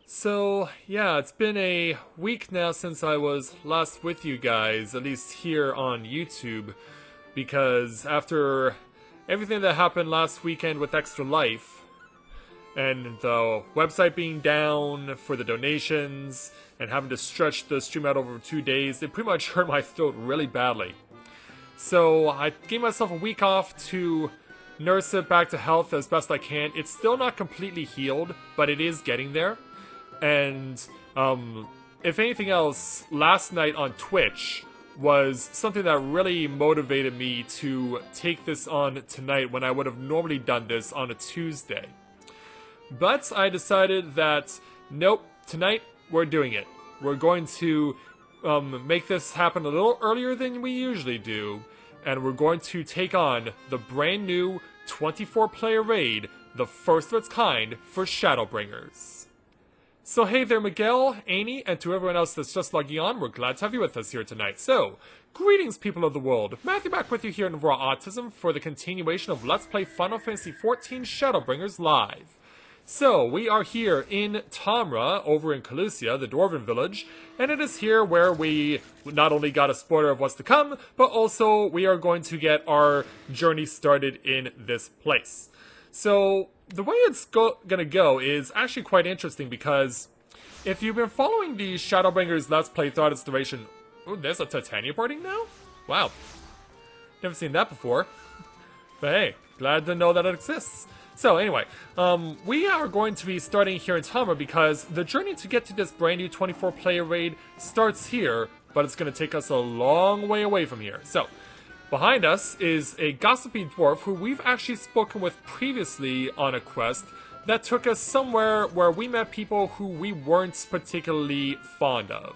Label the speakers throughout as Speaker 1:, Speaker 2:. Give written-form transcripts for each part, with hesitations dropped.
Speaker 1: So, yeah, it's been a week now since I was last with you guys, at least here on YouTube, because after everything that happened last weekend with Extra Life, and the website being down for the donations, and having to stretch the stream out over 2 days, it pretty much hurt my throat really badly. So, I gave myself a week off to nurse it back to health as best I can. It's still not completely healed, but it is getting there. And, if anything else, last night on Twitch was something that really motivated me to take this on tonight when I would have normally done this on a Tuesday. But I decided that, nope, tonight we're doing it. We're going to make this happen a little earlier than we usually do, and we're going to take on the brand new 24-player raid, the first of its kind for Shadowbringers. So hey there Miguel, Annie, and to everyone else that's just logging on, we're glad to have you with us here tonight. So, greetings people of the world, Matthew back with you here in Raw Autism for the continuation of Let's Play Final Fantasy XIV Shadowbringers Live. So, we are here in Tamra, over in Kholusia, the dwarven village, and it is here where we not only got a spoiler of what's to come, but also we are going to get our journey started in this place. So, the way it's gonna go is actually quite interesting because if you've been following the Shadowbringers Let's Play throughout its duration... Ooh, there's a Titania party now? Wow. Never seen that before. But hey, glad to know that it exists. So anyway, we are going to be starting here in Tamra because the journey to get to this brand new 24-player raid starts here, but it's going to take us a long way away from here. So, behind us is a gossipy dwarf who we've actually spoken with previously on a quest that took us somewhere where we met people who we weren't particularly fond of.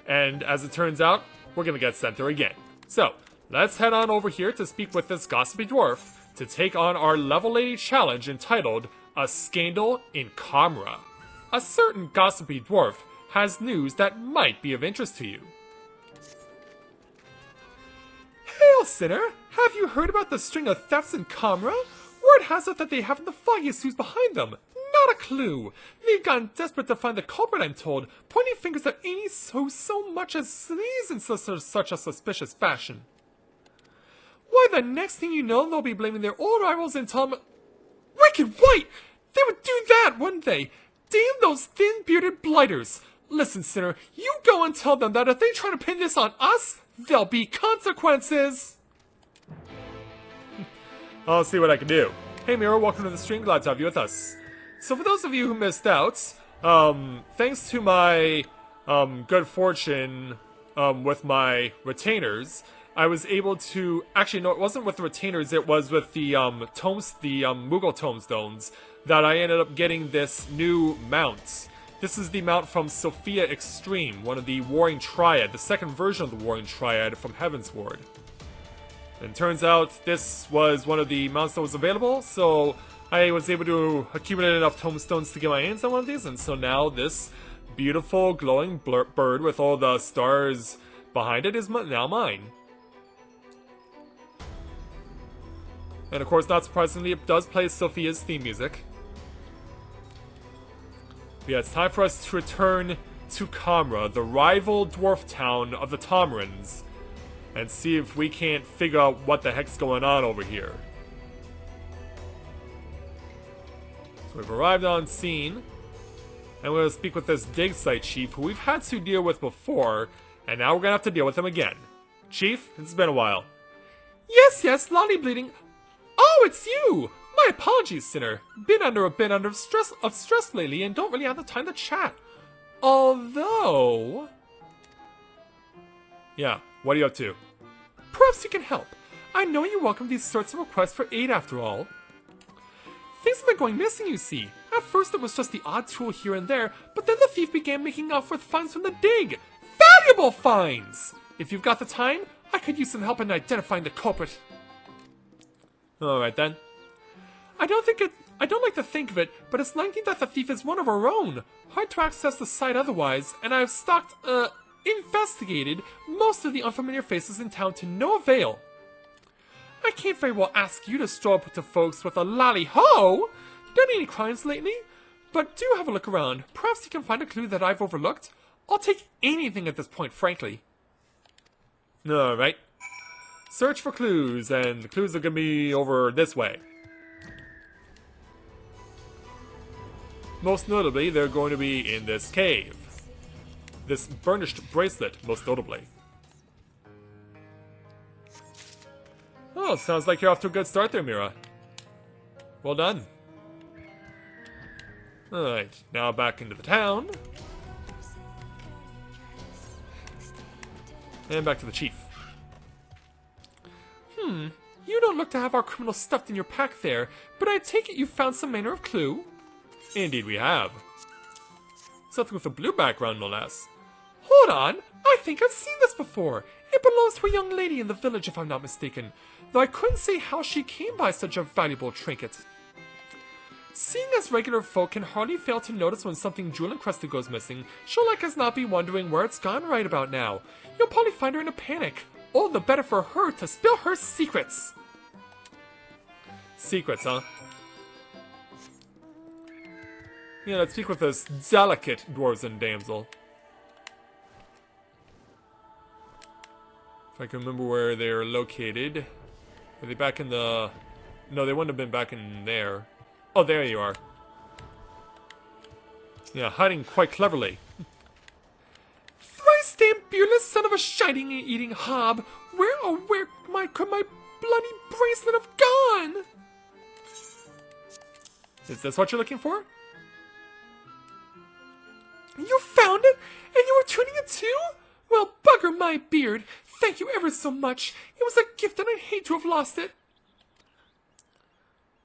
Speaker 1: And as it turns out, we're going to get sent there again. So, let's head on over here to speak with this gossipy dwarf to take on our level 80 challenge entitled A Scandal in Kamra. A certain gossipy dwarf has news that might be of interest to you. Hail, sinner! Have you heard about the string of thefts in Kamra? Word has it that they haven't the foggiest who's behind them. Not a clue. They've gotten desperate to find the culprit, I'm told, pointing fingers at any so much as sneeze in such a suspicious fashion. Why, the next thing you know, they'll be blaming their old rivals and tell them... Wicked white! They would do that, wouldn't they? Damn those thin-bearded blighters! Listen, sinner, you go and tell them that if they try to pin this on us, there'll be consequences! I'll see what I can do. Hey Mira, welcome to the stream, glad to have you with us. So for those of you who missed out, thanks to my good fortune with my retainers, I was able to... Actually, no, it wasn't with the retainers, it was with the tomes, the Moogle tomestones, that I ended up getting this new mount. This is the mount from Sophia Extreme, one of the Warring Triad, the second version of the Warring Triad from Heavensward. And turns out this was one of the mounts that was available, so I was able to accumulate enough tomestones to get my hands on one of these, and so now this beautiful glowing bird with all the stars behind it is now mine. And of course, not surprisingly, it does play Sophia's theme music. But yeah, it's time for us to return to Kamra, the rival dwarf town of the Tamrans, and see if we can't figure out what the heck's going on over here. So we've arrived on scene, and we're going to speak with this dig site chief who we've had to deal with before, and now we're going to have to deal with him again. Chief, it's been a while. Yes, lolly bleeding. Oh, it's you! My apologies, sinner. Been under a bit of stress lately and don't really have the time to chat. Although... Yeah, what are you up to? Perhaps you can help. I know you welcome these sorts of requests for aid after all. Things have been going missing, you see. At first it was just the odd tool here and there, but then the thief began making off with finds from the dig. Valuable finds! If you've got the time, I could use some help in identifying the culprit. Alright then. I don't like to think of it, but it's likely that the thief is one of our own. Hard to access the site otherwise, and I've investigated most of the unfamiliar faces in town to no avail. I can't very well ask you to stroll up to folks with a lolly-ho! Done any crimes lately? But do have a look around. Perhaps you can find a clue that I've overlooked. I'll take anything at this point, frankly. Alright. Search for clues, and the clues are gonna be over this way. Most notably, they're going to be in this cave. This burnished bracelet, most notably. Oh, sounds like you're off to a good start there, Mira. Well done. Alright, now back into the town. And back to the chief. You don't look to have our criminal stuffed in your pack there, but I take it you found some manner of clue? Indeed we have. Something with a blue background, no less. Hold on, I think I've seen this before. It belongs to a young lady in the village, if I'm not mistaken, though I couldn't say how she came by such a valuable trinket. Seeing as regular folk can hardly fail to notice when something jewel-encrusted goes missing, she'll like as not be wondering where it's gone right about now. You'll probably find her in a panic. All the better for her to spill her secrets. Secrets, huh? Yeah, let's speak with this delicate dwarven damsel. If I can remember where they're located. Are they back in the... No, they wouldn't have been back in there. Oh, there you are. Yeah, hiding quite cleverly. Thrice damn beerless son of a shining-eating hob! Where, oh where could my bloody bracelet have gone? Is this what you're looking for? You found it? And you were tuning it too? Well, bugger my beard. Thank you ever so much. It was a gift and I'd hate to have lost it.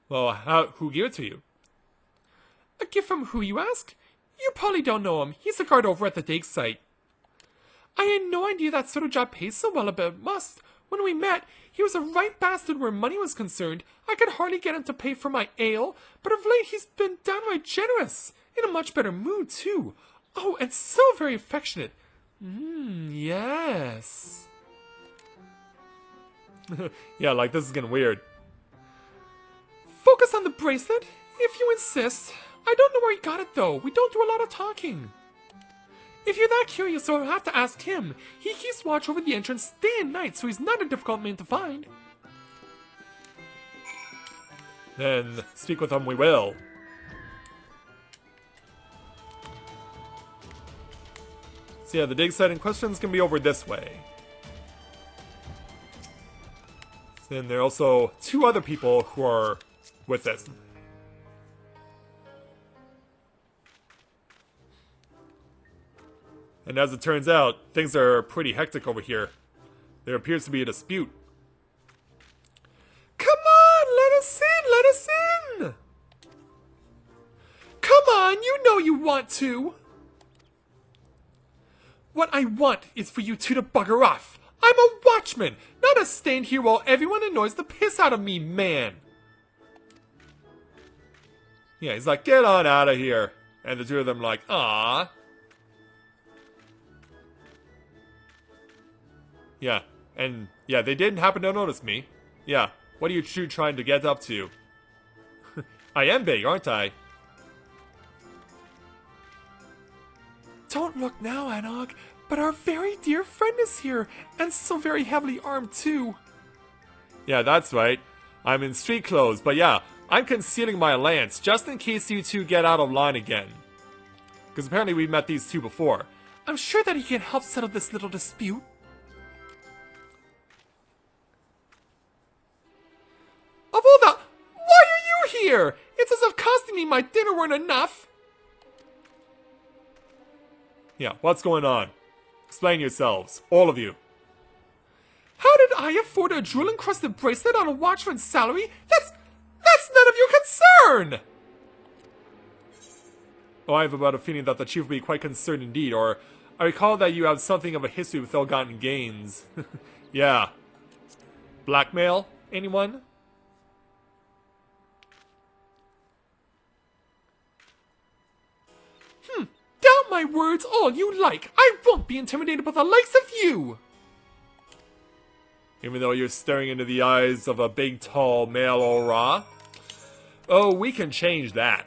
Speaker 1: Well, who gave it to you? A gift from who, you ask? You probably don't know him. He's a guard over at the dig site. I had no idea that sort of job pays so well, but it must. When we met, he was a right bastard where money was concerned. I could hardly get him to pay for my ale, but of late he's been downright generous. In a much better mood, too. Oh, and so very affectionate. Yes. Yeah, like this is getting weird. Focus on the bracelet, if you insist. I don't know where he got it, though. We don't do a lot of talking. If you're that curious, you'll have to ask him. He keeps watch over the entrance day and night, so he's not a difficult man to find. Then speak with him we will. So yeah, the dig site in question is going to be over this way. Then there are also two other people who are with this. And as it turns out, things are pretty hectic over here. There appears to be a dispute. Come on, let us in, let us in! Come on, you know you want to! What I want is for you two to bugger off. I'm a watchman, not a stand here while everyone annoys the piss out of me, man. Yeah, he's like, get on out of here. And the two of them like, ah. Yeah, and yeah, they didn't happen to notice me. Yeah, what are you two trying to get up to? I am big, aren't I? Don't look now, Anog, but our very dear friend is here, and so very heavily armed too. Yeah, that's right. I'm in street clothes, but yeah, I'm concealing my lance, just in case you two get out of line again. Because apparently we've met these two before. I'm sure that he can help settle this little dispute. Of all the... Why are you here? It's as if costing me my dinner weren't enough. Yeah, what's going on? Explain yourselves, all of you. How did I afford a jewel-encrusted bracelet on a watchman's salary? That's none of your concern! Oh, I have about a feeling that the chief will be quite concerned indeed, or I recall that you have something of a history with ill-gotten gains. Yeah. Blackmail? Anyone? Doubt my words all you like. I won't be intimidated by the likes of you. Even though you're staring into the eyes of a big, tall male aura? Oh, we can change that.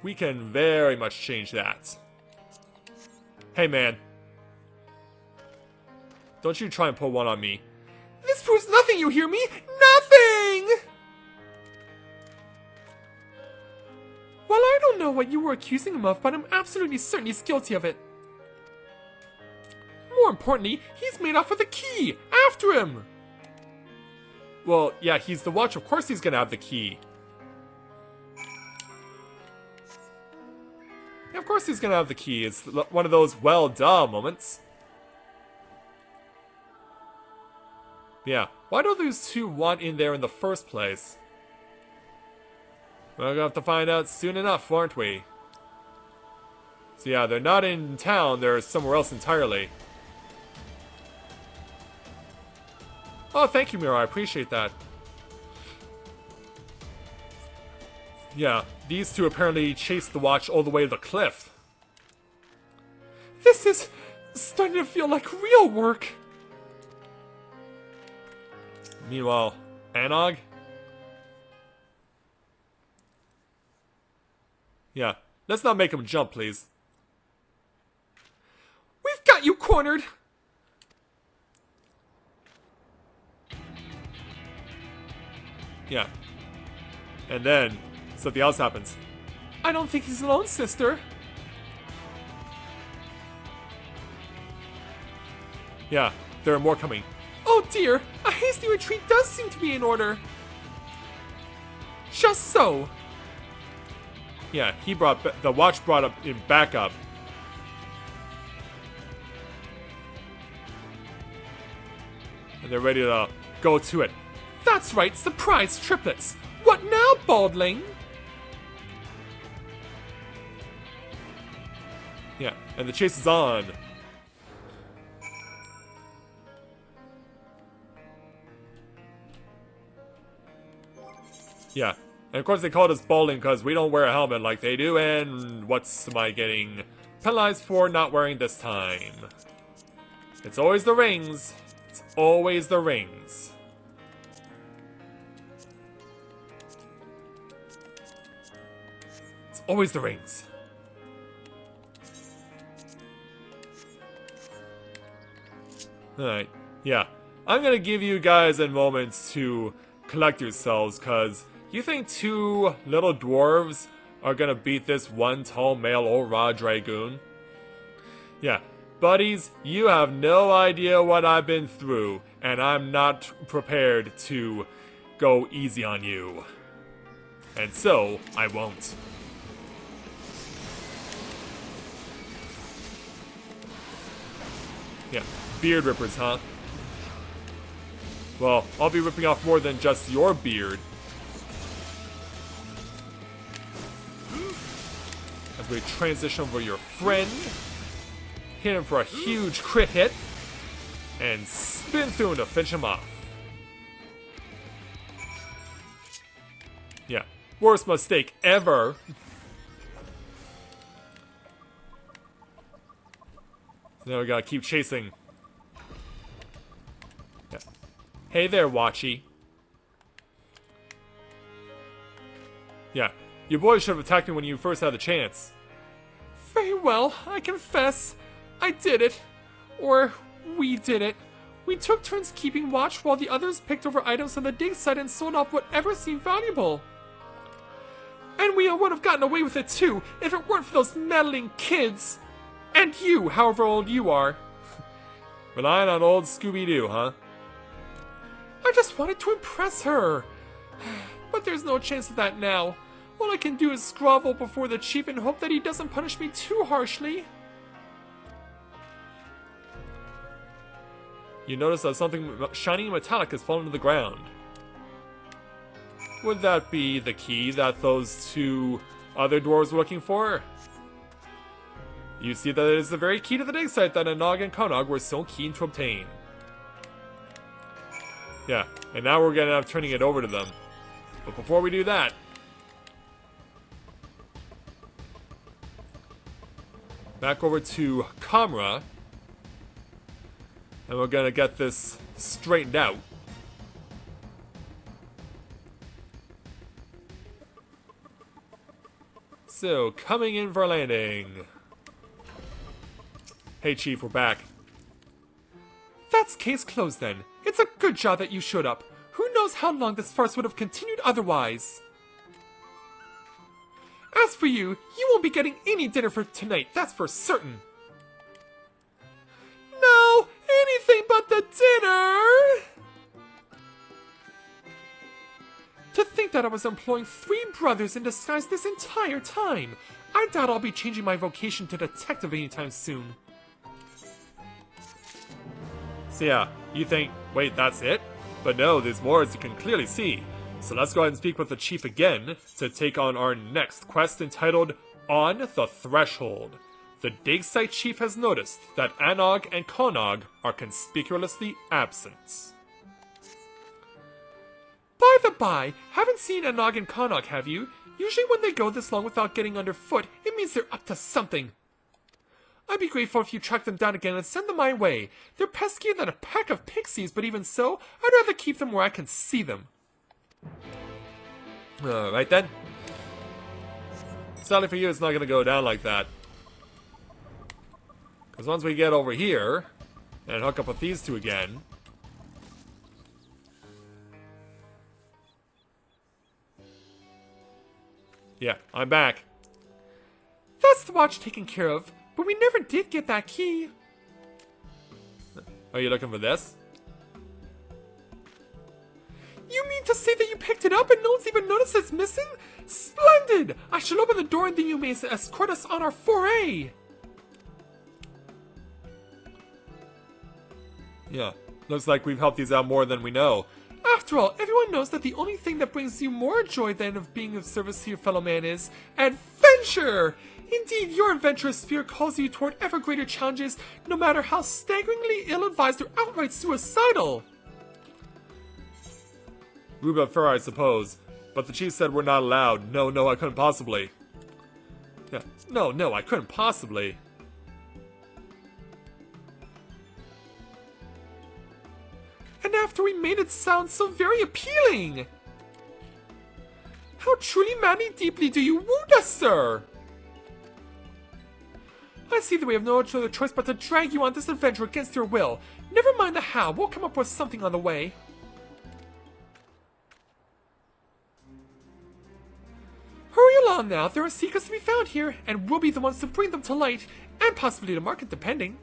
Speaker 1: We can very much change that. Hey, man. Don't you try and pull one on me. This proves nothing, you hear me? Nothing! Well, I don't know what you were accusing him of, but I'm absolutely certain he's guilty of it. More importantly, he's made off with a key! After him! Well, yeah, he's the watch. Of course he's gonna have the key. Yeah, of course he's gonna have the key. It's one of those well duh moments. Yeah, why do those two want in there in the first place? We're gonna have to find out soon enough, aren't we? So yeah, they're not in town, they're somewhere else entirely. Oh, thank you, Mira, I appreciate that. Yeah, these two apparently chased the watch all the way to the cliff. This is starting to feel like real work. Meanwhile, Anog? Yeah, let's not make him jump, please. We've got you cornered! Yeah. And then, something else happens. I don't think he's alone, sister. Yeah, there are more coming. Oh dear, a hasty retreat does seem to be in order. Just so. Yeah, he brought the watch brought up in backup. And they're ready to go to it. That's right, surprise triplets. What now, baldling? Yeah, and the chase is on. Yeah, and of course they called us balding because we don't wear a helmet like they do, and what's am I getting penalized for not wearing this time? It's always the rings. It's always the rings. It's always the rings. Alright, yeah. I'm gonna give you guys a moment to collect yourselves, because you think two little dwarves are gonna beat this one tall male Ora Dragoon? Yeah, buddies, you have no idea what I've been through, and I'm not prepared to go easy on you. And so, I won't. Yeah, beard rippers, huh? Well, I'll be ripping off more than just your beard. As we transition over your friend. Hit him for a huge crit hit. And spin through him to finish him off. Yeah, worst mistake ever. So now we gotta keep chasing. Yeah. Hey there, Watchy. Yeah, your boy should have attacked me when you first had the chance. Very well, I confess. I did it. Or, we did it. We took turns keeping watch while the others picked over items on the dig site and sold off whatever seemed valuable. And we would have gotten away with it too, if it weren't for those meddling kids. And you, however old you are. Relying on old Scooby-Doo, huh? I just wanted to impress her. But there's no chance of that now. All I can do is grovel before the chief and hope that he doesn't punish me too harshly. You notice that something shiny and metallic has fallen to the ground. Would that be the key that those two other dwarves were looking for? You see that it is the very key to the dig site that Anog and Konog were so keen to obtain. Yeah, and now we're gonna end up turning it over to them. But before we do that, back over to Kamra, and we're gonna get this straightened out. So, coming in for landing. Hey Chief, we're back.
Speaker 2: That's case closed then. It's a good job that you showed up. Who knows how long this farce would have continued otherwise. As for you, you won't be getting any dinner for tonight, that's for certain. No, anything but the dinner! To think that I was employing 3 brothers in disguise this entire time. I doubt I'll be changing my vocation to detective anytime soon.
Speaker 1: So yeah, you think, wait, that's it? But no, there's more as you can clearly see. So let's go ahead and speak with the Chief again to take on our next quest entitled On the Threshold. The dig site chief has noticed that Anog and Konog are conspicuously absent.
Speaker 2: By the by, haven't seen Anog and Konog, have you? Usually when they go this long without getting underfoot, it means they're up to something. I'd be grateful if you track them down again and send them my way. They're peskier than a pack of pixies, but even so, I'd rather keep them where I can see them.
Speaker 1: Right then. Sadly for you, it's not going to go down like that. Because once we get over here and hook up with these two again. Yeah, I'm back.
Speaker 2: That's the watch taken care of, but we never did get that key.
Speaker 1: Are you looking for this?
Speaker 2: You mean to say that you picked it up and no one's even noticed it's missing? Splendid! I shall open the door and then you may escort us on our foray.
Speaker 1: Yeah, looks like we've helped these out more than we know.
Speaker 2: After all, everyone knows that the only thing that brings you more joy than of being of service to your fellow man is adventure! Indeed, your adventurous spirit calls you toward ever greater challenges, no matter how staggeringly ill-advised or outright suicidal.
Speaker 1: Ruba fair, I suppose. But the chief said we're not allowed. No, I couldn't possibly. Yeah, no, I couldn't possibly.
Speaker 2: And after we made it sound so very appealing! How truly madly deeply do you wound us, sir? I see that we have no other choice but to drag you on this adventure against your will. Never mind the how, we'll come up with something on the way. Hurry along now, there are secrets to be found here, and we'll be the ones to bring them to light, and possibly to market depending.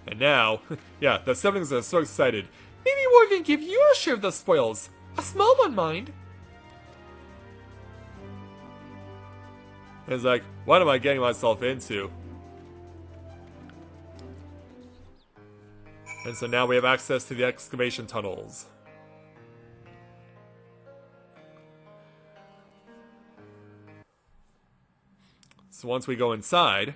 Speaker 1: And now, yeah, the siblings are so excited.
Speaker 2: Maybe we'll even give you a share of the spoils. A small one, mind.
Speaker 1: It's like, what am I getting myself into? And so now we have access to the excavation tunnels. So once we go inside,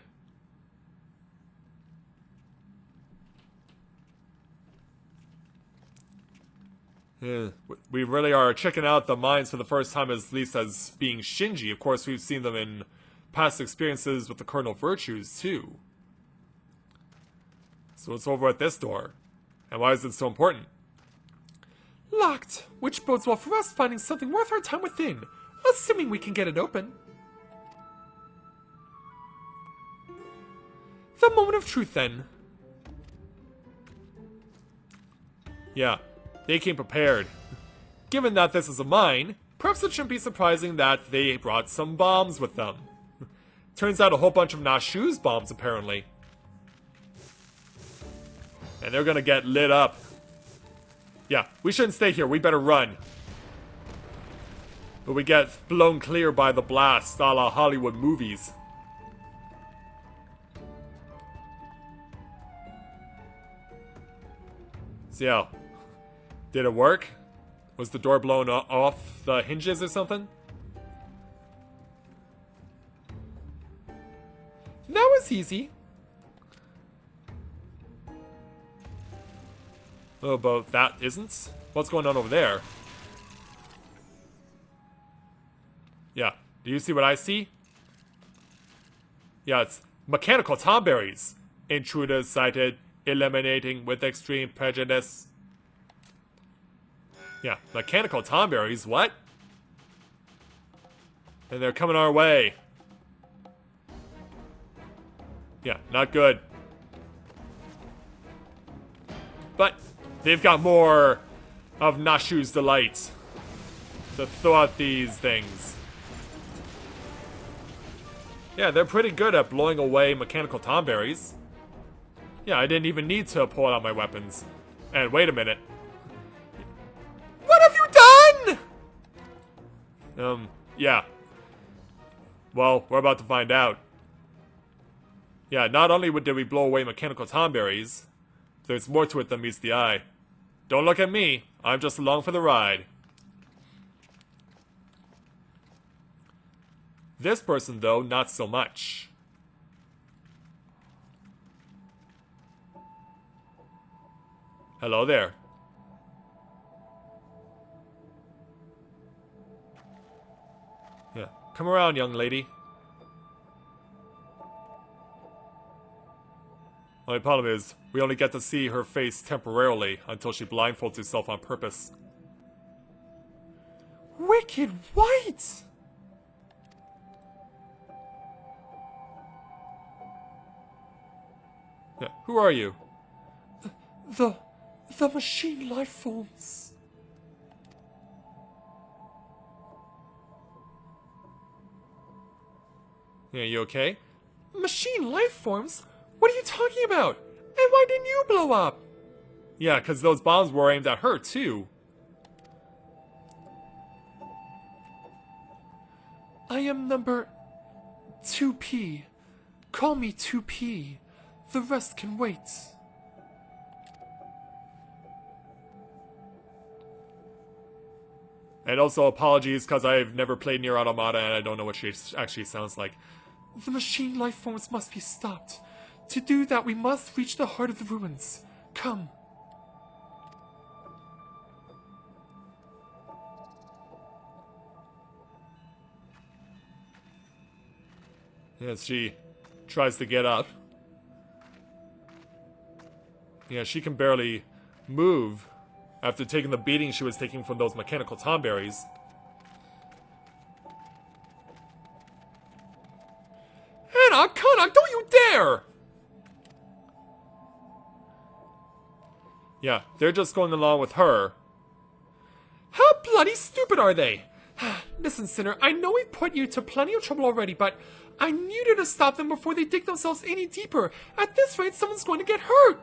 Speaker 1: we really are checking out the mines for the first time, at least as being Shinji. Of course, we've seen them in past experiences with the Cardinal Virtues, too. So what's over at this door? And why is it so important?
Speaker 2: Locked, which bodes well for us finding something worth our time within, assuming we can get it open. The moment of truth, then.
Speaker 1: Yeah, they came prepared. Given that this is a mine, perhaps it shouldn't be surprising that they brought some bombs with them. Turns out a whole bunch of Nashu's bombs, apparently. And they're gonna get lit up. Yeah, we shouldn't stay here, we better run. But we get blown clear by the blast, a la Hollywood movies. So yeah, did it work? Was the door blown off the hinges or something?
Speaker 2: That was easy.
Speaker 1: Oh, but that isn't? What's going on over there? Yeah, do you see what I see? Yeah, it's mechanical tomberries. Intruders sighted, eliminating with extreme prejudice. Yeah, mechanical tomberries, what? And they're coming our way. Yeah, not good. But they've got more of Nashu's delight to throw out these things. Yeah, they're pretty good at blowing away mechanical tomberries. Yeah, I didn't even need to pull out my weapons. And wait a minute.
Speaker 2: What have you done?
Speaker 1: Yeah. Well, we're about to find out. Yeah, not only did we blow away mechanical tomberries, there's more to it than meets the eye. Don't look at me. I'm just along for the ride. This person, though, not so much. Hello there. Yeah, come around, young lady. Only problem is, we only get to see her face temporarily until she blindfolds herself on purpose.
Speaker 2: Wicked White!
Speaker 1: Yeah, who are you?
Speaker 2: The machine life forms.
Speaker 1: Yeah, you okay?
Speaker 2: Machine life forms? What are you talking about? And why didn't you blow up?
Speaker 1: Yeah, because those bombs were aimed at her, too.
Speaker 2: I am number 2P. Call me 2P. The rest can wait.
Speaker 1: And also apologies because I've never played Nier Automata and I don't know what she actually sounds like.
Speaker 2: The machine life forms must be stopped. To do that, we must reach the heart of the ruins. Come.
Speaker 1: As she tries to get up. Yeah, she can barely move after taking the beating she was taking from those mechanical tomberries.
Speaker 2: Anna, Kanak, don't you dare!
Speaker 1: Yeah, they're just going along with her.
Speaker 2: How bloody stupid are they? Listen, Sinner, I know we put you to plenty of trouble already, but I needed to stop them before they dig themselves any deeper. At this rate, someone's going to get hurt.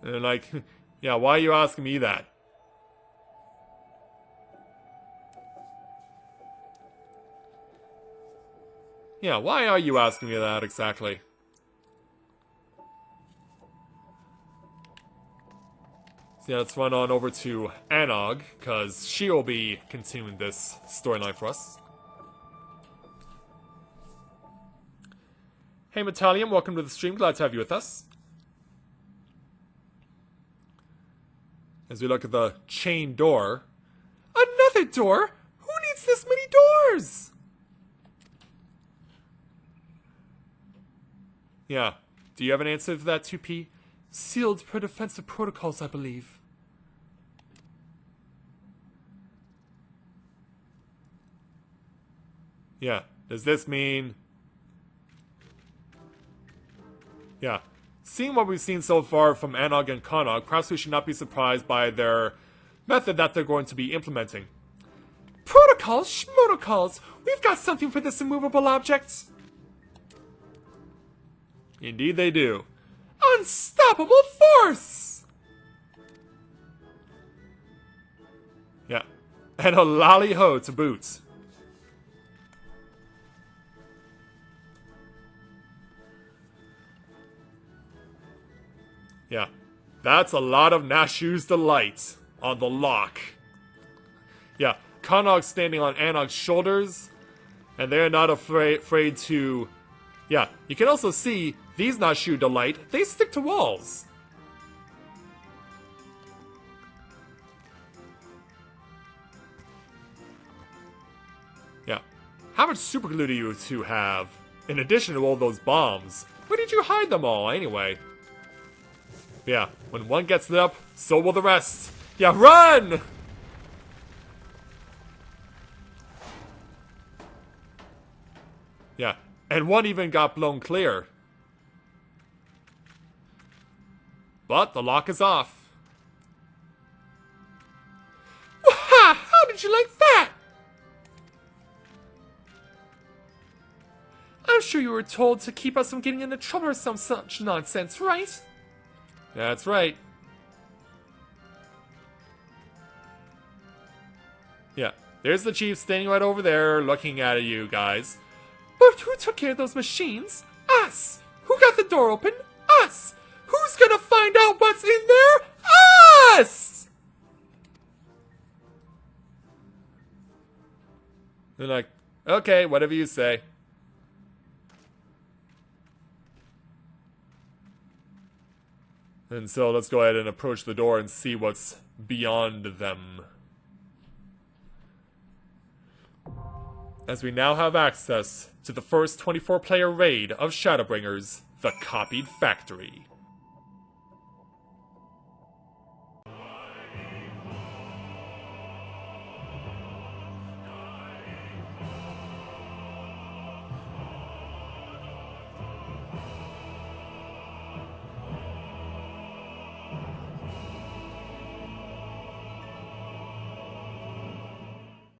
Speaker 1: And like, yeah, why are you asking me that? Yeah, why are you asking me that exactly? So yeah, let's run on over to Anog, because she'll be continuing this storyline for us. Hey Metallium, welcome to the stream, glad to have you with us. As we look at the chain door.
Speaker 2: Another door? Who needs this many doors?
Speaker 1: Yeah. Do you have an answer to that, 2P?
Speaker 2: Sealed per defensive protocols, I believe.
Speaker 1: Yeah. Does this mean... Yeah. Seeing what we've seen so far from Anog and Kanog, perhaps we should not be surprised by their method that they're going to be implementing.
Speaker 2: Protocols? Schmotocols! We've got something for this immovable object!
Speaker 1: Indeed they do.
Speaker 2: Unstoppable force!
Speaker 1: Yeah. And a lolly-ho to boot. Yeah. That's a lot of Nashu's delight on the lock. Yeah. Kanog's standing on Anog's shoulders, and they're not afraid to... Yeah, you can also see these Nashu delight, they stick to walls. Yeah. How much super glue do you two have? In addition to all those bombs. Where did you hide them all, anyway? Yeah, When one gets lit up, so will the rest. Yeah, run! Yeah, and one even got blown clear. But the lock is off.
Speaker 2: Waha! How did you like that? I'm sure you were told to keep us from getting into trouble or some such nonsense, right?
Speaker 1: That's right. Yeah, there's the chief standing right over there looking at you guys.
Speaker 2: But who took care of those machines? Us! Who got the door open? Us! Who's gonna find out what's in there? Us!
Speaker 1: They're like, okay, whatever you say. And so let's go ahead and approach the door and see what's beyond them. As we now have access to the first 24-player raid of Shadowbringers, the Copied Factory.